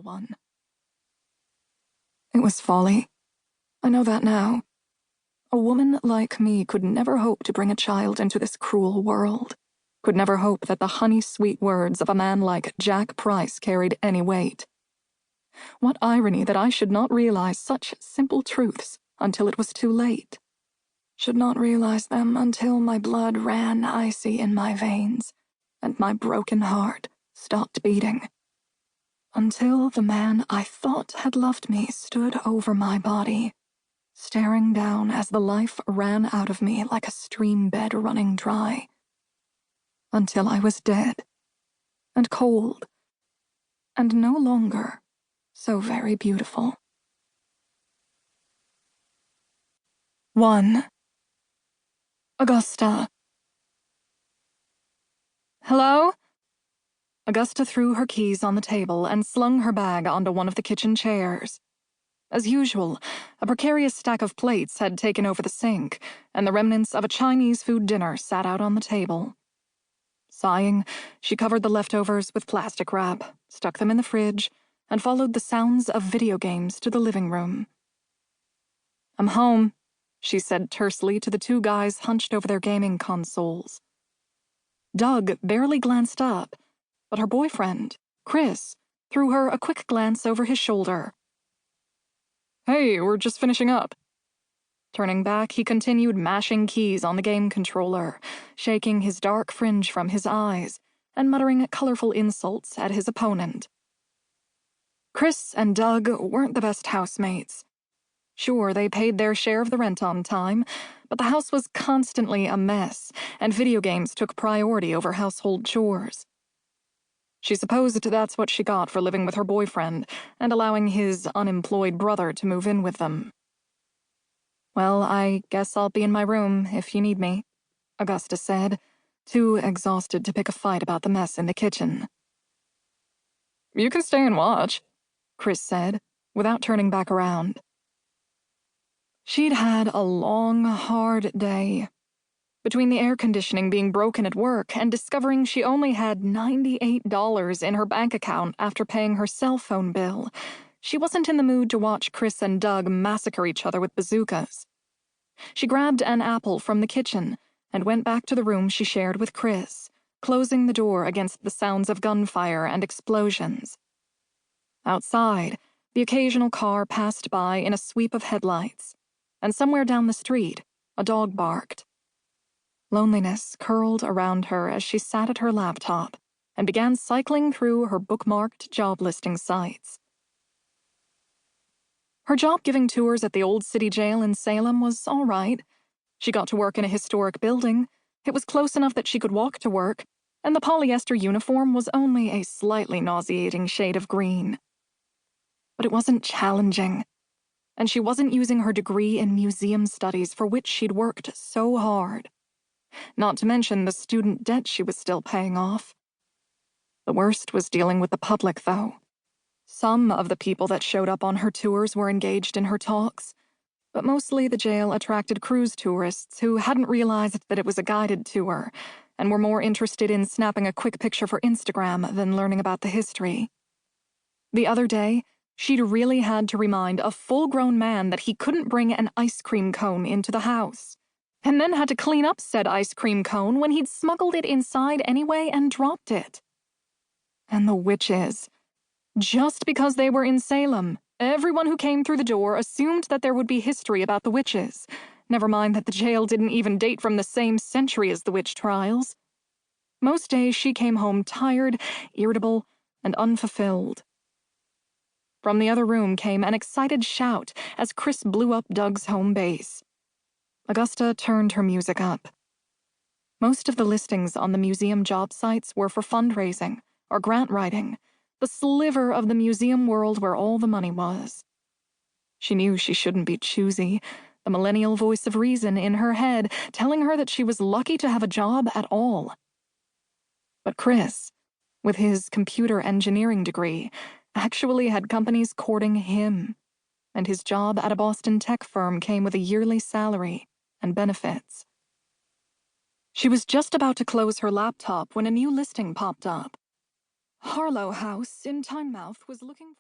one. It was folly. I know that now. A woman like me could never hope to bring a child into this cruel world, could never hope that the honey-sweet words of a man like Jack Price carried any weight. What irony that I should not realize such simple truths until it was too late. Should not realize them until my blood ran icy in my veins and my broken heart stopped beating. Until the man I thought had loved me stood over my body, staring down as the life ran out of me like a stream bed running dry. Until I was dead, and cold, and no longer so very beautiful. 1. Augusta. Hello? Augusta threw her keys on the table and slung her bag onto one of the kitchen chairs. As usual, a precarious stack of plates had taken over the sink, and the remnants of a Chinese food dinner sat out on the table. Sighing, she covered the leftovers with plastic wrap, stuck them in the fridge, and followed the sounds of video games to the living room. "I'm home," she said tersely to the two guys hunched over their gaming consoles. Doug barely glanced up, but her boyfriend, Chris, threw her a quick glance over his shoulder. "Hey, we're just finishing up." Turning back, he continued mashing keys on the game controller, shaking his dark fringe from his eyes and muttering colorful insults at his opponent. Chris and Doug weren't the best housemates. Sure, they paid their share of the rent on time, but the house was constantly a mess, and video games took priority over household chores. She supposed that's what she got for living with her boyfriend and allowing his unemployed brother to move in with them. "Well, I guess I'll be in my room if you need me," Augusta said, too exhausted to pick a fight about the mess in the kitchen. "You can stay and watch," Chris said, without turning back around. She'd had a long, hard day. Between the air conditioning being broken at work and discovering she only had $98 in her bank account after paying her cell phone bill, she wasn't in the mood to watch Chris and Doug massacre each other with bazookas. She grabbed an apple from the kitchen and went back to the room she shared with Chris, closing the door against the sounds of gunfire and explosions. Outside, the occasional car passed by in a sweep of headlights, and somewhere down the street, a dog barked. Loneliness curled around her as she sat at her laptop and began cycling through her bookmarked job listing sites. Her job giving tours at the old city jail in Salem was all right. She got to work in a historic building, it was close enough that she could walk to work, and the polyester uniform was only a slightly nauseating shade of green. But it wasn't challenging, and she wasn't using her degree in museum studies for which she'd worked so hard. Not to mention the student debt she was still paying off. The worst was dealing with the public, though. Some of the people that showed up on her tours were engaged in her talks, but mostly the jail attracted cruise tourists who hadn't realized that it was a guided tour and were more interested in snapping a quick picture for Instagram than learning about the history. The other day, she'd really had to remind a full-grown man that he couldn't bring an ice cream cone into the house, and then had to clean up said ice cream cone when he'd smuggled it inside anyway and dropped it. And the witches. Just because they were in Salem, everyone who came through the door assumed that there would be history about the witches. Never mind that the jail didn't even date from the same century as the witch trials. Most days she came home tired, irritable, and unfulfilled. From the other room came an excited shout as Chris blew up Doug's home base. Augusta turned her music up. Most of the listings on the museum job sites were for fundraising or grant writing, the sliver of the museum world where all the money was. She knew she shouldn't be choosy, the millennial voice of reason in her head telling her that she was lucky to have a job at all. But Chris, with his computer engineering degree, actually had companies courting him, and his job at a Boston tech firm came with a yearly salary and benefits. She was just about to close her laptop when a new listing popped up. Harlowe House in Tynemouth was looking for